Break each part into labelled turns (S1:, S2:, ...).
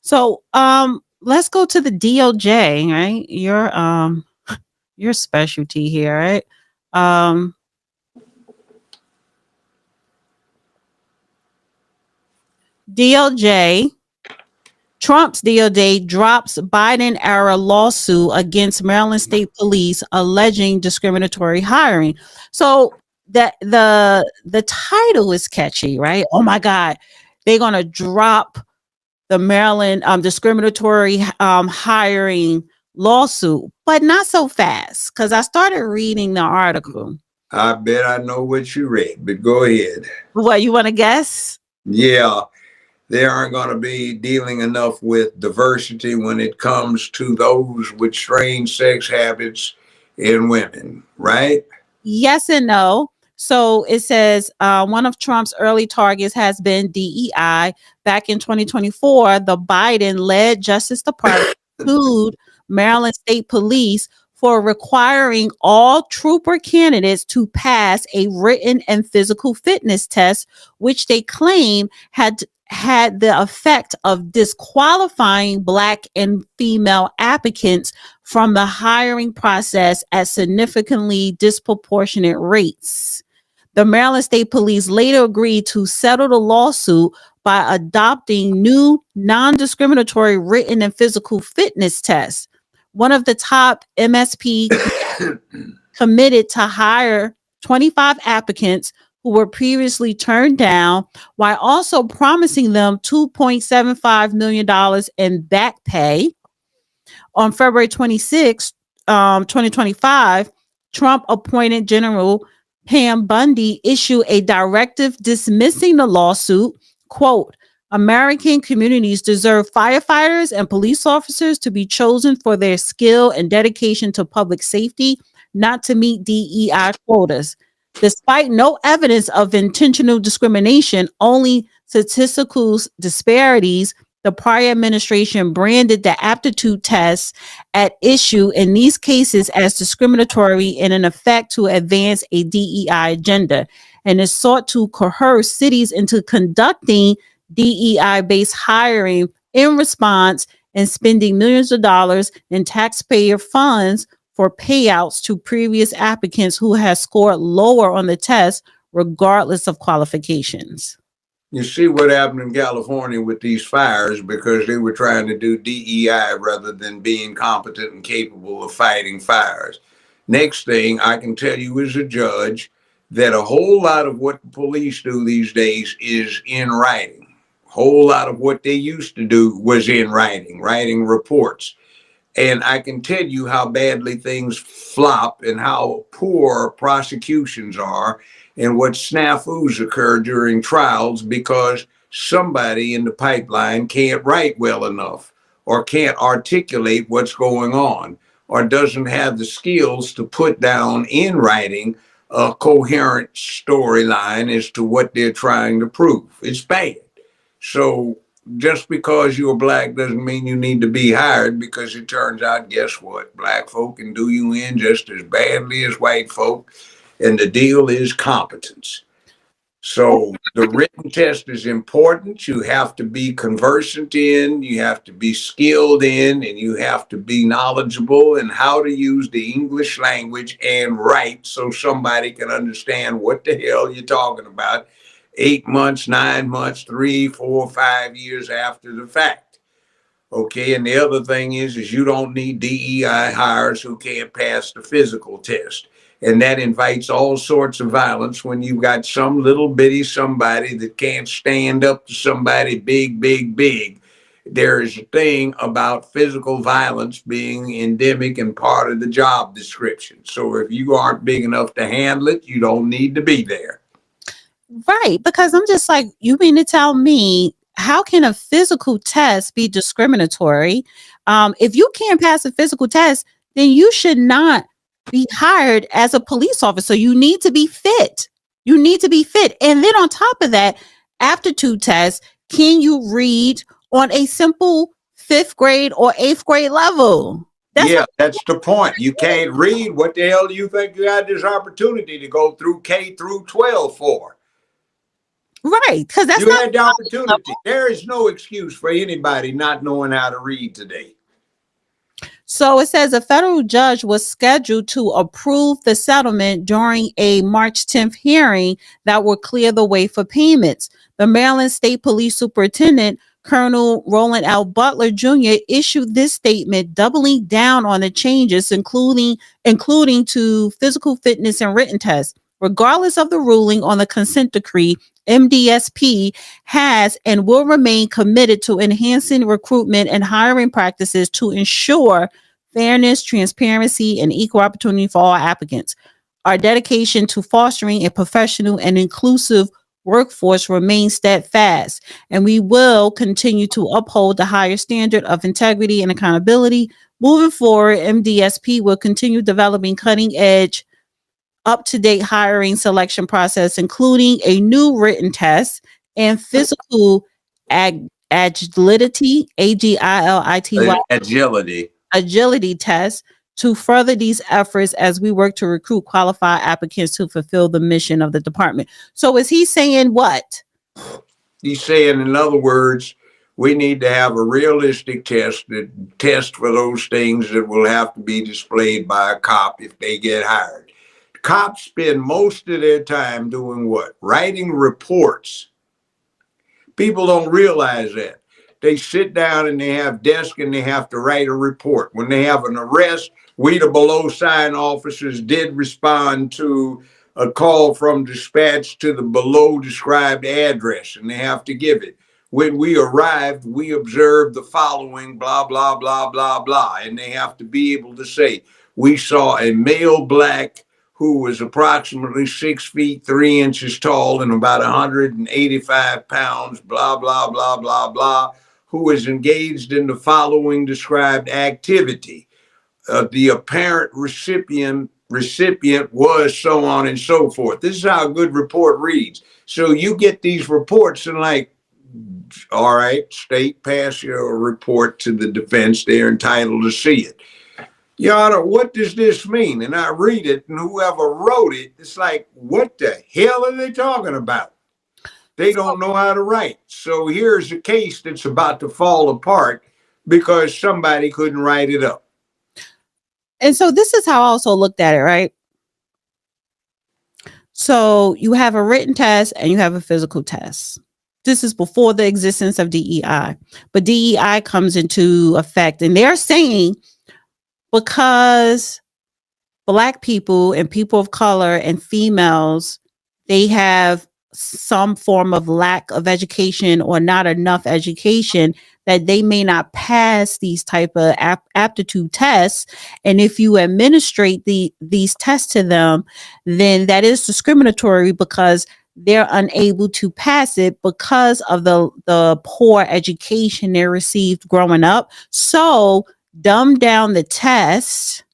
S1: So let's go to the DOJ, right? Your specialty here, right? Um DOJ, Trump's DOJ drops Biden era lawsuit against Maryland State Police alleging discriminatory hiring. So that the title is catchy, right? Oh my God, they're gonna drop the Maryland discriminatory hiring lawsuit, but not so fast because I started reading the article.
S2: I bet I know what you read, but go ahead.
S1: What, you want to guess?
S2: Yeah, they aren't going to be dealing enough with diversity when it comes to those with strange sex habits in women, right?
S1: Yes and no. So it says one of Trump's early targets has been DEI. Back in 2024, the Biden-led Justice Department sued Maryland State Police for requiring all trooper candidates to pass a written and physical fitness test, which they claim had the effect of disqualifying Black and female applicants from the hiring process at significantly disproportionate rates. The Maryland State Police later agreed to settle the lawsuit by adopting new non-discriminatory written and physical fitness tests. One of the top MSP committed to hire 25 applicants who were previously turned down, while also promising them $2.75 million in back pay. On February 26, 2025, Trump appointed General Pam Bundy issued a directive dismissing the lawsuit. Quote, American communities deserve firefighters and police officers to be chosen for their skill and dedication to public safety, not to meet DEI quotas. Despite no evidence of intentional discrimination, only statistical disparities, the prior administration branded the aptitude tests at issue in these cases as discriminatory in an effect to advance a DEI agenda, and is sought to coerce cities into conducting DEI-based hiring in response and spending millions of dollars in taxpayer funds for payouts to previous applicants who have scored lower on the test, regardless of qualifications.
S2: You see what happened in California with these fires because they were trying to do DEI rather than being competent and capable of fighting fires. Next thing I can tell you as a judge that a whole lot of what the police do these days is in writing. A whole lot of what they used to do was in writing, writing reports. And I can tell you how badly things flop and how poor prosecutions are and what snafus occur during trials because somebody in the pipeline can't write well enough or can't articulate what's going on or doesn't have the skills to put down in writing a coherent storyline as to what they're trying to prove. It's bad. So just because you're Black doesn't mean you need to be hired because it turns out, guess what? Black folk can do you in just as badly as white folk. And the deal is competence. So the written test is important. You have to be conversant in, you have to be skilled in, and you have to be knowledgeable in how to use the English language and write so somebody can understand what the hell you're talking about 8 months, 9 months, 3, 4, 5 years after the fact. Okay, and the other thing is you don't need DEI hires who can't pass the physical test. And that invites all sorts of violence when you've got some little bitty somebody that can't stand up to somebody big, big, big. There is a thing about physical violence being endemic and part of the job description. So if you aren't big enough to handle it, you don't need to be there.
S1: Right, because I'm just like, you mean to tell me how can a physical test be discriminatory? If you can't pass a physical test, then you should not be hired as a police officer. You need to be fit. You need to be fit. And then on top of that, aptitude test, can you read on a simple 5th grade or 8th grade level?
S2: That's the point. You can't read. What the hell do you think you had this opportunity to go through K through 12 for?
S1: Right, because that's
S2: You
S1: not
S2: had the
S1: level.
S2: opportunity. There is no excuse for anybody not knowing how to read today.
S1: So it says a federal judge was scheduled to approve the settlement during a March 10th hearing that would clear the way for payments. The Maryland State Police Superintendent, Colonel Roland L. Butler Jr., issued this statement, doubling down on the changes, including to physical fitness and written tests. Regardless of the ruling on the consent decree, MDSP has and will remain committed to enhancing recruitment and hiring practices to ensure fairness, transparency, and equal opportunity for all applicants. Our dedication to fostering a professional and inclusive workforce remains steadfast, and we will continue to uphold the higher standard of integrity and accountability. Moving forward, MDSP will continue developing cutting edge, up to date hiring selection process, including a new written test and physical agility, AGILITY,
S2: Agility.
S1: agility test to further these efforts as we work to recruit qualified applicants to fulfill the mission of the department. So is he saying what?
S2: He's saying, in other words, we need to have a realistic test for those things that will have to be displayed by a cop if they get hired. Cops spend most of their time doing what? Writing reports. People don't realize that. They sit down and they have desks and they have to write a report. When they have an arrest, we, the below sign officers, did respond to a call from dispatch to the below described address, and they have to give it. When we arrived, we observed the following, blah, blah, blah, blah, blah. And they have to be able to say, we saw a male black who was approximately 6 feet 3 inches tall and about 185 pounds, blah, blah, blah, blah, blah, who was engaged in the following described activity. The apparent recipient was so on and so forth. This is how a good report reads. So you get these reports and like, all right, state, pass your report to the defense. They're entitled to see it. Your Honor, what does this mean? And I read it, and whoever wrote it, it's like, what the hell are they talking about? They don't know how to write. So here's a case that's about to fall apart because somebody couldn't write it up.
S1: And so this is how I also looked at it, right? So you have a written test and you have a physical test. This is before the existence of DEI. But DEI comes into effect, and they're saying because Black people and people of color and females, they have some form of lack of education or not enough education, that they may not pass these type of aptitude tests. And if you administrate these tests to them, then that is discriminatory because they're unable to pass it because of the poor education they received growing up. So dumb down the test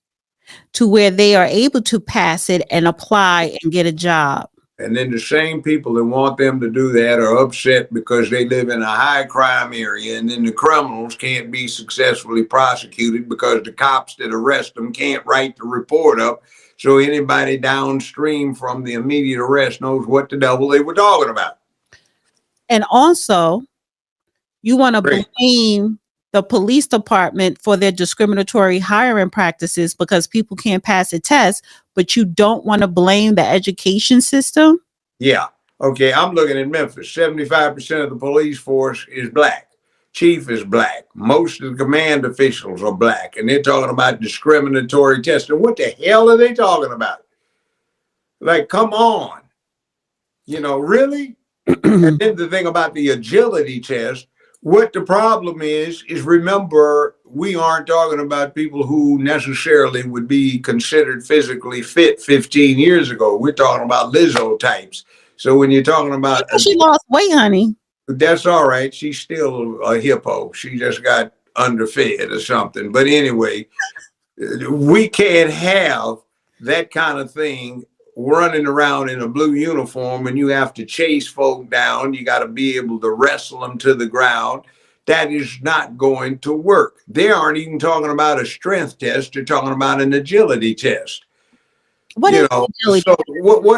S1: to where they are able to pass it and apply and get a job.
S2: And then the same people that want them to do that are upset because they live in a high crime area, and then the criminals can't be successfully prosecuted because the cops that arrest them can't write the report up. So anybody downstream from the immediate arrest knows what the devil they were talking about.
S1: And also, you want to blame the police department for their discriminatory hiring practices because people can't pass a test, but you don't want to blame the education system?
S2: Yeah. Okay, I'm looking at Memphis. 75% of the police force is Black. Chief is Black. Most of the command officials are Black. And they're talking about discriminatory testing. What the hell are they talking about? Like, come on. You know, really? And then the thing about the agility test, what the problem is remember, we aren't talking about people who necessarily would be considered physically fit 15 years ago. We're talking about Lizzo types. So when you're talking about...
S1: She lost weight, honey.
S2: That's all right. She's still a hippo. She just got underfed or something. But anyway, we can't have that kind of thing running around in a blue uniform and you have to chase folk down. You got to be able to wrestle them to the ground. That is not going to work. They aren't even talking about a strength test. They're talking about an agility test.
S1: What
S2: You
S1: is
S2: know,
S1: the daily?
S2: so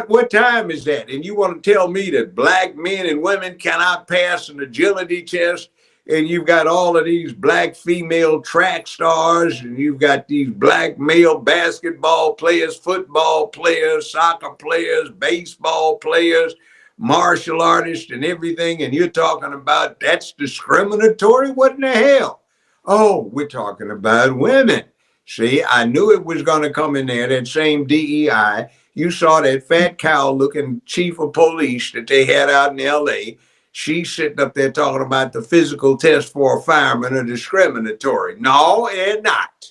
S2: what time is that? And you want to tell me that black men and women cannot pass an agility test? And you've got all of these black female track stars, and you've got these black male basketball players, football players, soccer players, baseball players, martial artists, and everything. And you're talking about that's discriminatory? What in the hell? Oh, we're talking about women. See, I knew it was going to come in there, that same DEI. You saw that fat cow looking chief of police that they had out in LA. She's sitting up there talking about the physical test for a fireman are discriminatory. No, they're not.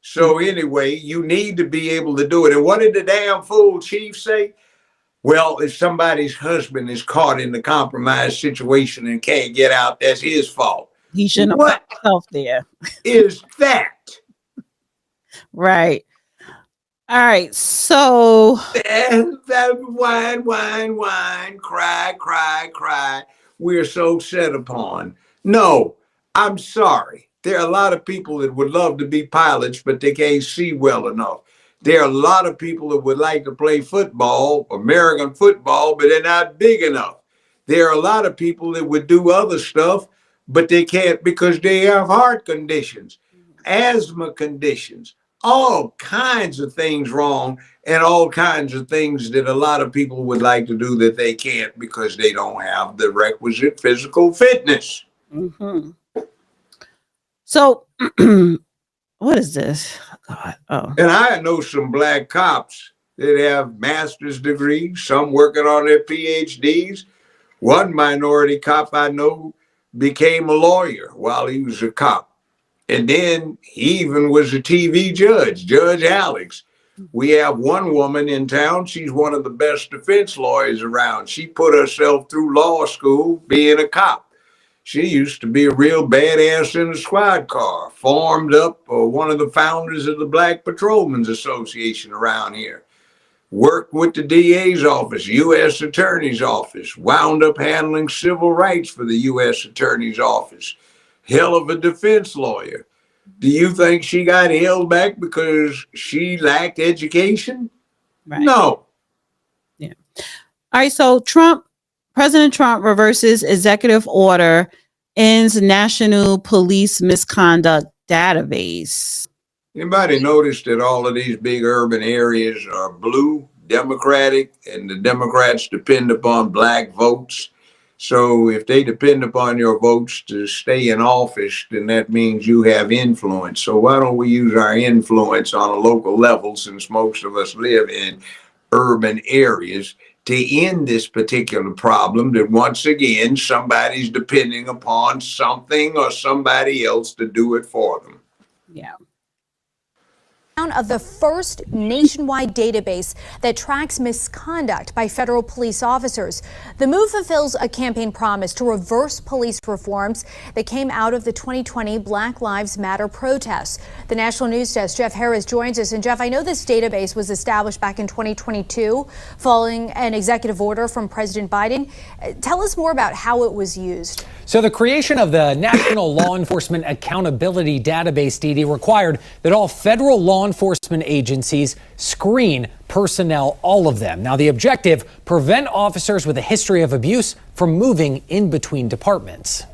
S2: So anyway, you need to be able to do it. And what did the damn fool chief say? Well, if somebody's husband is caught in the compromised situation and can't get out, that's his fault.
S1: He shouldn't have
S2: What
S1: put himself there.
S2: is that?
S1: Right. All right. So
S2: whine, cry. We're so set upon. No, I'm sorry. There are a lot of people that would love to be pilots, but they can't see well enough. There are a lot of people that would like to play football, American football, but they're not big enough. There are a lot of people that would do other stuff, but they can't because they have heart conditions, asthma conditions, all kinds of things wrong, and all kinds of things that a lot of people would like to do that they can't because they don't have the requisite physical fitness.
S1: mhm. So what is this? God. Oh.
S2: And I know some black cops that have master's degrees, some working on their PhDs. One minority cop I know became a lawyer while he was a cop. And then he even was a TV judge, Judge Alex. We have one woman in town. She's one of the best defense lawyers around. She put herself through law school being a cop. She used to be a real badass in a squad car, formed up one of the founders of the Black Patrolmen's Association around here. Worked with the DA's office, U.S. Attorney's office, wound up handling civil rights for the U.S. Attorney's office. Hell of a defense lawyer. Do you think she got held back because she lacked education?
S1: Right.
S2: No.
S1: Yeah. All right. So President Trump reverses executive order, ends National Police Misconduct Database.
S2: Anybody notice that all of these big urban areas are blue, Democratic, and the Democrats depend upon black votes? So if they depend upon your votes to stay in office, then that means you have influence. So why don't we use our influence on a local level, since most of us live in urban areas, to end this particular problem that once again somebody's depending upon something or somebody else to do it for them.
S1: Yeah.
S3: Of the first nationwide database that tracks misconduct by federal police officers. The move fulfills a campaign promise to reverse police reforms that came out of the 2020 Black Lives Matter protests. The National News Desk, Jeff Harris, joins us. And Jeff, I know this database was established back in 2022 following an executive order from President Biden. Tell us more about how it was used.
S4: So the creation of the National Law Enforcement Accountability Database, DD, required that all federal law enforcement agencies screen personnel, all of them. Now, the objective, prevent officers with a history of abuse from moving in between departments.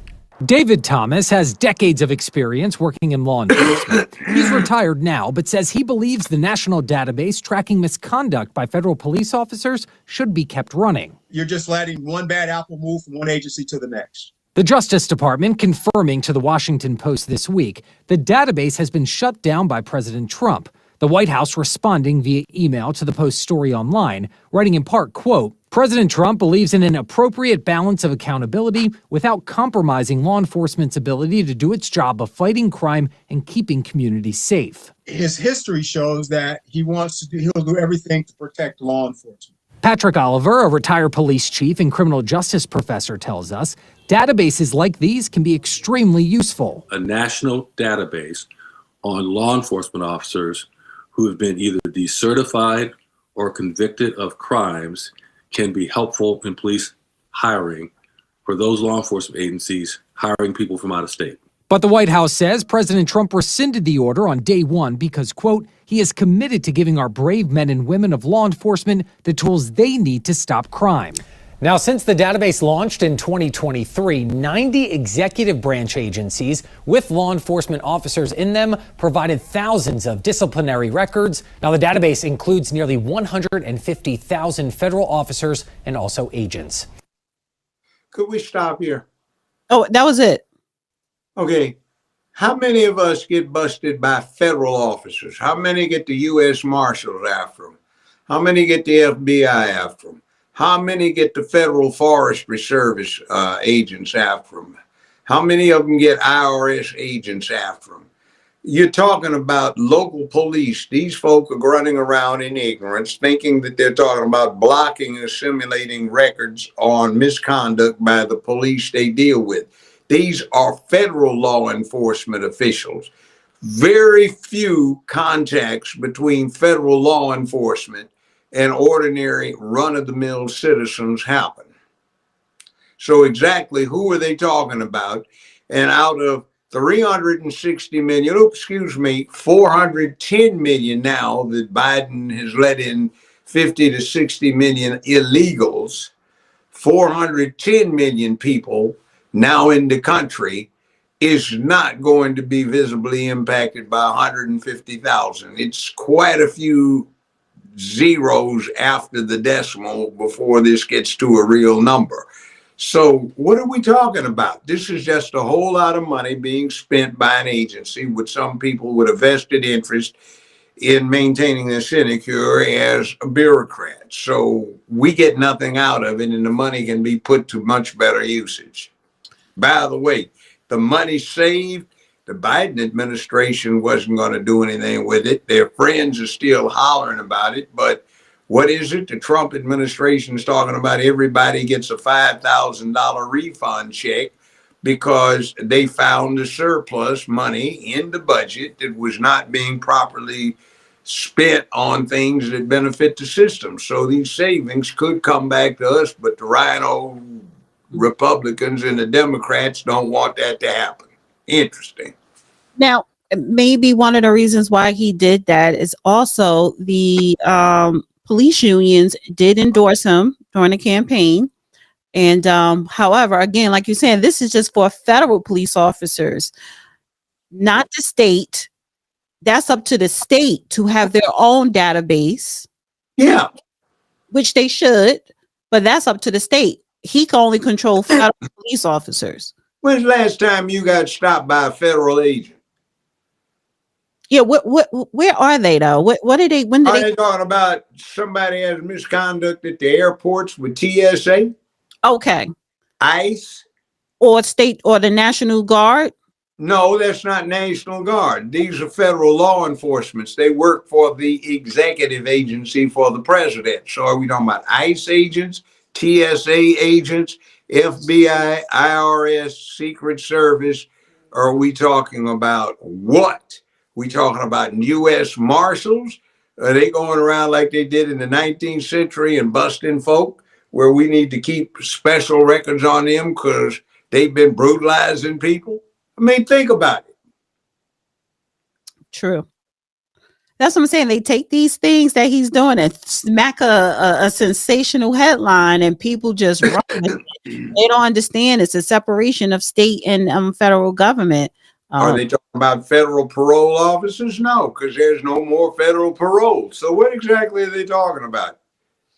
S4: David Thomas has decades of experience working in law enforcement. He's retired now, but says he believes the national database tracking misconduct by federal police officers should be kept running.
S5: You're just letting one bad apple move from one agency to the next.
S4: The Justice Department confirming to the Washington Post this week the database has been shut down by President Trump. The White House responding via email to the Post story online, writing in part, quote, President Trump believes in an appropriate balance of accountability without compromising law enforcement's ability to do its job of fighting crime and keeping communities safe.
S5: His history shows that he'll do everything to protect law enforcement.
S4: Patrick Oliver, a retired police chief and criminal justice professor, tells us databases like these can be extremely useful.
S6: A national database on law enforcement officers who have been either decertified or convicted of crimes can be helpful in police hiring for those law enforcement agencies hiring people from out of state.
S4: But the White House says President Trump rescinded the order on day one because, quote, he is committed to giving our brave men and women of law enforcement the tools they need to stop crime. Now, since the database launched in 2023, 90 executive branch agencies with law enforcement officers in them provided thousands of disciplinary records. Now, the database includes nearly 150,000 federal officers and also agents.
S2: Could we stop here?
S1: Oh, that was it.
S2: Okay. How many of us get busted by federal officers? How many get the U.S. Marshals after them? How many get the FBI after them? How many get the Federal Forestry Service agents after them? How many of them get IRS agents after them? You're talking about local police. These folk are running around in ignorance, thinking that they're talking about blocking and assimilating records on misconduct by the police they deal with. These are federal law enforcement officials. Very few contacts between federal law enforcement and ordinary run-of-the-mill citizens happen. So exactly who are they talking about? And out of 360 million, 410 million now that Biden has let in 50 to 60 million illegals, 410 million people now in the country is not going to be visibly impacted by 150,000. It's quite a few zeros after the decimal before this gets to a real number. So what are we talking about? This is just a whole lot of money being spent by an agency with some people with a vested interest in maintaining the sinecure as a bureaucrat. So we get nothing out of it, and the money can be put to much better usage. By the way, the money saved, the Biden administration wasn't going to do anything with it. Their friends are still hollering about it. But what is it? The Trump administration is talking about everybody gets a $5,000 refund check because they found the surplus money in the budget that was not being properly spent on things that benefit the system. So these savings could come back to us, but the rhino Republicans and the Democrats don't want that to happen. Interesting.
S1: Now, maybe one of the reasons why he did that is also the police unions did endorse him during the campaign. And however, again, like you're saying, this is just for federal police officers, not the state. That's up to the state to have their own database.
S2: Yeah.
S1: Which they should, but that's up to the state. He can only control federal police officers.
S2: When's the last time you got stopped by a federal agent?
S1: Yeah, where are they though? What are they? When did
S2: Are they talking about somebody has misconduct at the airports with TSA?
S1: Okay.
S2: ICE?
S1: Or state or the National Guard?
S2: No, that's not National Guard. These are federal law enforcement. They work for the executive agency for the president. So are we talking about ICE agents, TSA agents, FBI, IRS, Secret Service? Or are we talking about what? We talking about U.S. Marshals? Are they going around like they did in the 19th century and busting folk where we need to keep special records on them because they've been brutalizing people? I mean, think about it.
S1: True. That's what I'm saying. They take these things that he's doing and smack a sensational headline and people just run with it. They don't understand it's a separation of state and federal government.
S2: Are they talking about federal parole officers? No, because there's no more federal parole. So what exactly are they talking about?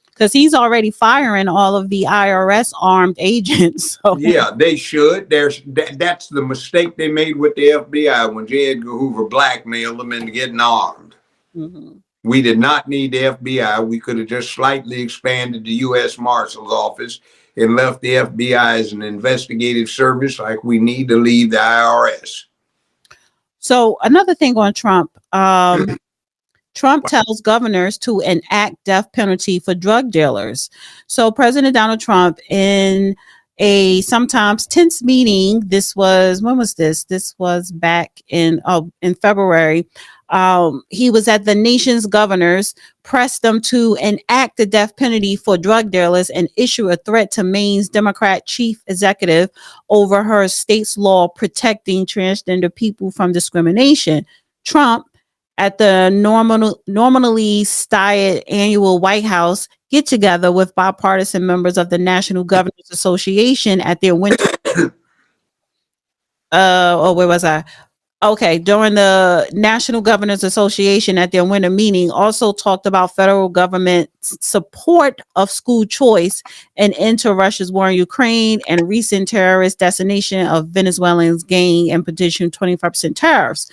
S1: Because he's already firing all of the IRS armed agents. So.
S2: Yeah, they should. That's the mistake they made with the FBI when J. Edgar Hoover blackmailed them into getting armed. Mm-hmm. We did not need the FBI. We could have just slightly expanded the U.S. Marshal's office and left the FBI as an investigative service like we need to leave the IRS.
S1: So another thing on Trump, Trump tells governors to enact death penalty for drug dealers. So President Donald Trump, in a sometimes tense meeting, when was this? This was back in February, He was at the nation's governors, pressed them to enact the death penalty for drug dealers and issue a threat to Maine's Democrat chief executive over her state's law protecting transgender people from discrimination. Trump, at the normally styled annual White House get together with bipartisan members of the National Governors Association at their winter. Where was I? Okay, during the National Governors Association at their winter meeting, also talked about federal government support of school choice and end to Russia's war in Ukraine and recent terrorist assassination of Venezuelans gang and petition 25% tariffs.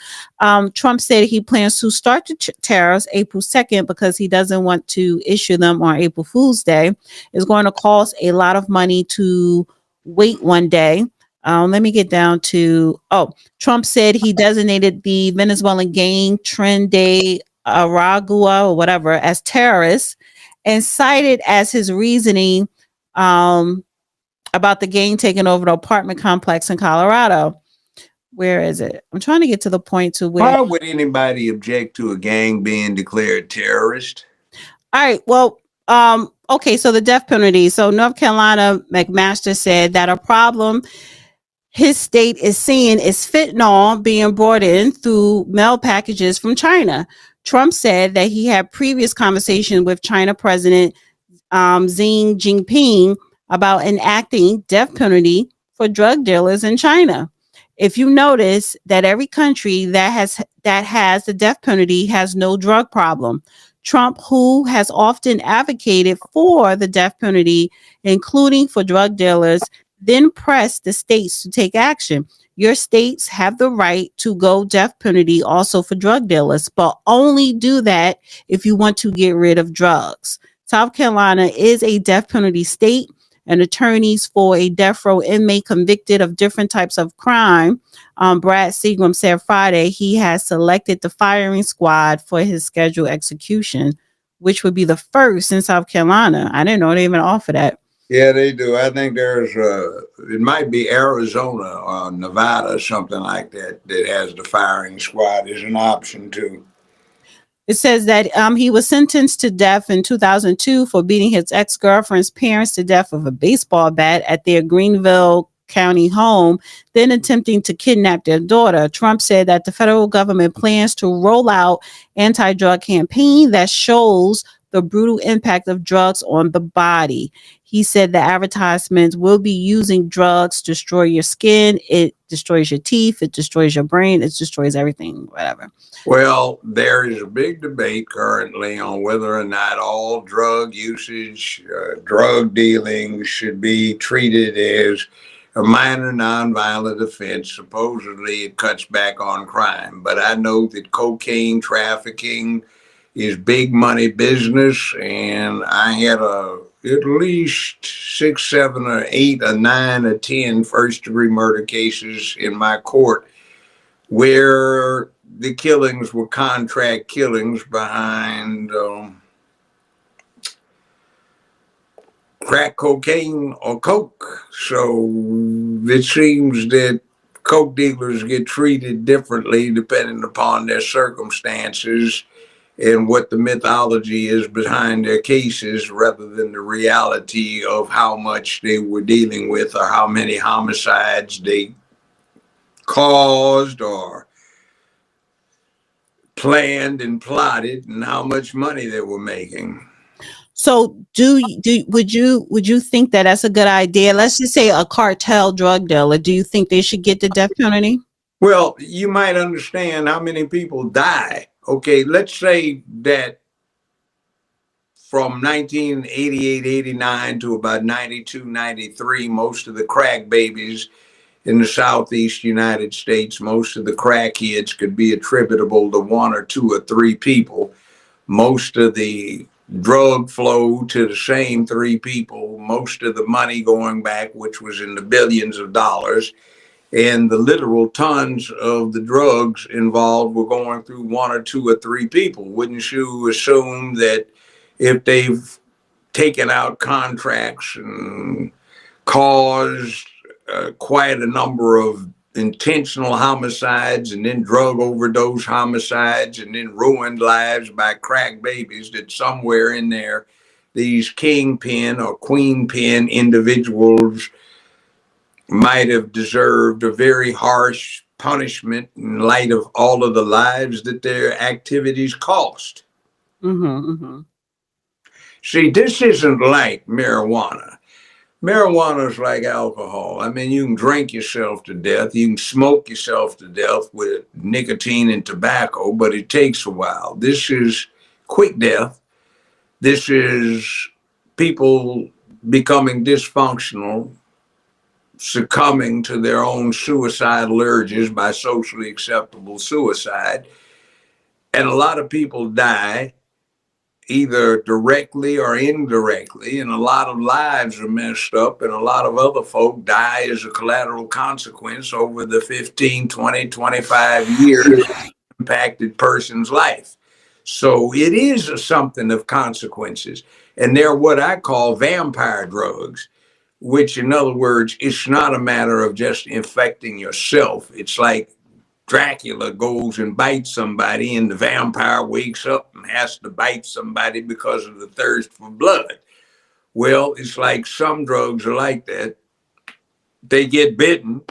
S1: Trump said he plans to start the tariffs April 2nd because he doesn't want to issue them on April Fool's Day. It's going to cost a lot of money to wait one day. Let me get down to, Trump said he designated the Venezuelan gang Tren de Aragua or whatever as terrorists and cited as his reasoning about the gang taking over the apartment complex in Colorado. Where is it? I'm trying to get to the point to where.
S2: Why would anybody object to a gang being declared terrorist?
S1: All right. Well, okay. So the death penalty. So North Carolina McMaster said that a problem his state is seeing is fentanyl being brought in through mail packages from China. Trump said that he had previous conversations with China President Xi Jinping about enacting death penalty for drug dealers in China. If you notice that every country that has the death penalty has no drug problem. Trump, who has often advocated for the death penalty, including for drug dealers, then press the states to take action. Your states have the right to go death penalty also for drug dealers, but only do that if you want to get rid of drugs. South Carolina is a death penalty state, and attorneys for a death row inmate convicted of different types of crime, Brad Seagram said Friday he has selected the firing squad for his scheduled execution, which would be the first in South Carolina. I didn't know they even offer that.
S2: Yeah, they do. I think there's, it might be Arizona or Nevada, something like that, that has the firing squad as an option too.
S1: It says that he was sentenced to death in 2002 for beating his ex-girlfriend's parents to death with a baseball bat at their Greenville County home, then attempting to kidnap their daughter. Trump said that the federal government plans to roll out anti-drug campaign that shows the brutal impact of drugs on the body. He said the advertisements will be using drugs to destroy your skin. It destroys your teeth. It destroys your brain. It destroys everything, whatever.
S2: Well, there is a big debate currently on whether or not all drug usage, drug dealing should be treated as a minor nonviolent offense. Supposedly it cuts back on crime, but I know that cocaine trafficking is big money business, and I had at least 6, 7, or 8, or 9, or 10 first-degree murder cases in my court where the killings were contract killings behind crack cocaine or coke. So it seems that coke dealers get treated differently depending upon their circumstances and what the mythology is behind their cases rather than the reality of how much they were dealing with or how many homicides they caused or planned and plotted and how much money they were making.
S1: So would you think that that's a good idea? Let's just say a cartel drug dealer. Do you think they should get the death penalty?
S2: Well, you might understand how many people die. Okay, let's say that from 1988, 89 to about 92, 93, most of the crack babies in the Southeast United States, most of the crackheads could be attributable to 1 or 2 or 3 people. Most of the drug flow to the same 3 people, most of the money going back, which was in the billions of dollars, and the literal tons of the drugs involved were going through 1 or 2 or 3 people. Wouldn't you assume that if they've taken out contracts and caused quite a number of intentional homicides and then drug overdose homicides and then ruined lives by crack babies, that somewhere in there, these kingpin or queenpin individuals might have deserved a very harsh punishment in light of all of the lives that their activities cost. See, this isn't like marijuana. Marijuana is like alcohol. I mean, you can drink yourself to death. You can smoke yourself to death with nicotine and tobacco, but it takes a while. This is quick death. This is people becoming dysfunctional, succumbing to their own suicidal urges by socially acceptable suicide. And a lot of people die either directly or indirectly, and a lot of lives are messed up, and a lot of other folk die as a collateral consequence over the 15, 20, 25 years impacted person's life. So it is something of consequences, and they're what I call vampire drugs, which, in other words, it's not a matter of just infecting yourself. It's like Dracula goes and bites somebody, and the vampire wakes up and has to bite somebody because of the thirst for blood. Well, it's like some drugs are like that. They get bitten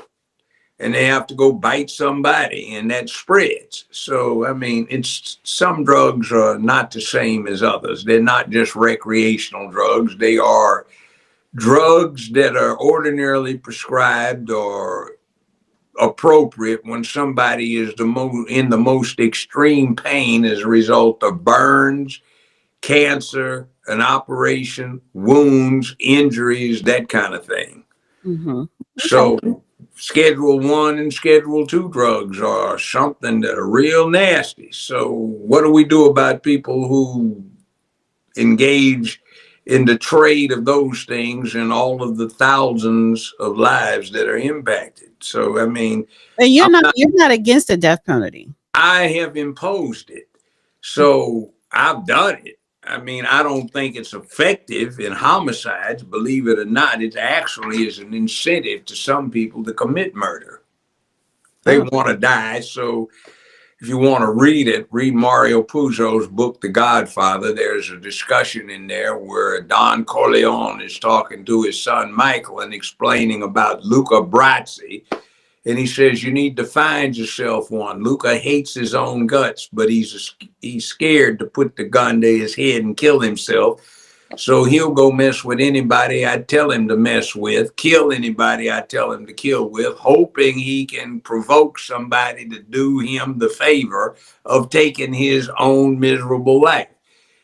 S2: and they have to go bite somebody, and that spreads. So, I mean, it's some drugs are not the same as others. They're not just recreational drugs. They are drugs that are ordinarily prescribed or appropriate when somebody is in the most extreme pain as a result of burns, cancer, an operation, wounds, injuries, that kind of thing. So Schedule 1 and Schedule 2 drugs are something that are real nasty. So what do we do about people who engage in the trade of those things and all of the thousands of lives that are impacted? So, I mean,
S1: and you're not against the death penalty.
S2: I have imposed it. So I've done it. I mean, I don't think it's effective in homicides. Believe it or not, it actually is an incentive to some people to commit murder. They want to die. So if you want to read it, read Mario Puzo's book, The Godfather. There's a discussion in there where Don Corleone is talking to his son, Michael, and explaining about Luca Brasi. And he says, you need to find yourself one. Luca hates his own guts, but he's scared to put the gun to his head and kill himself. So he'll go mess with anybody I tell him to mess with, kill anybody I tell him to kill with, hoping he can provoke somebody to do him the favor of taking his own miserable life.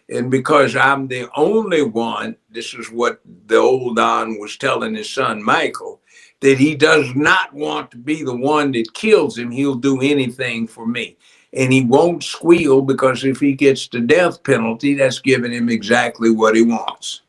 S2: And because I'm the only one, this is what the old Don was telling his son, Michael, that he does not want to be the one that kills him. He'll do anything for me. And he won't squeal, because if he gets the death penalty, that's giving him exactly what he wants.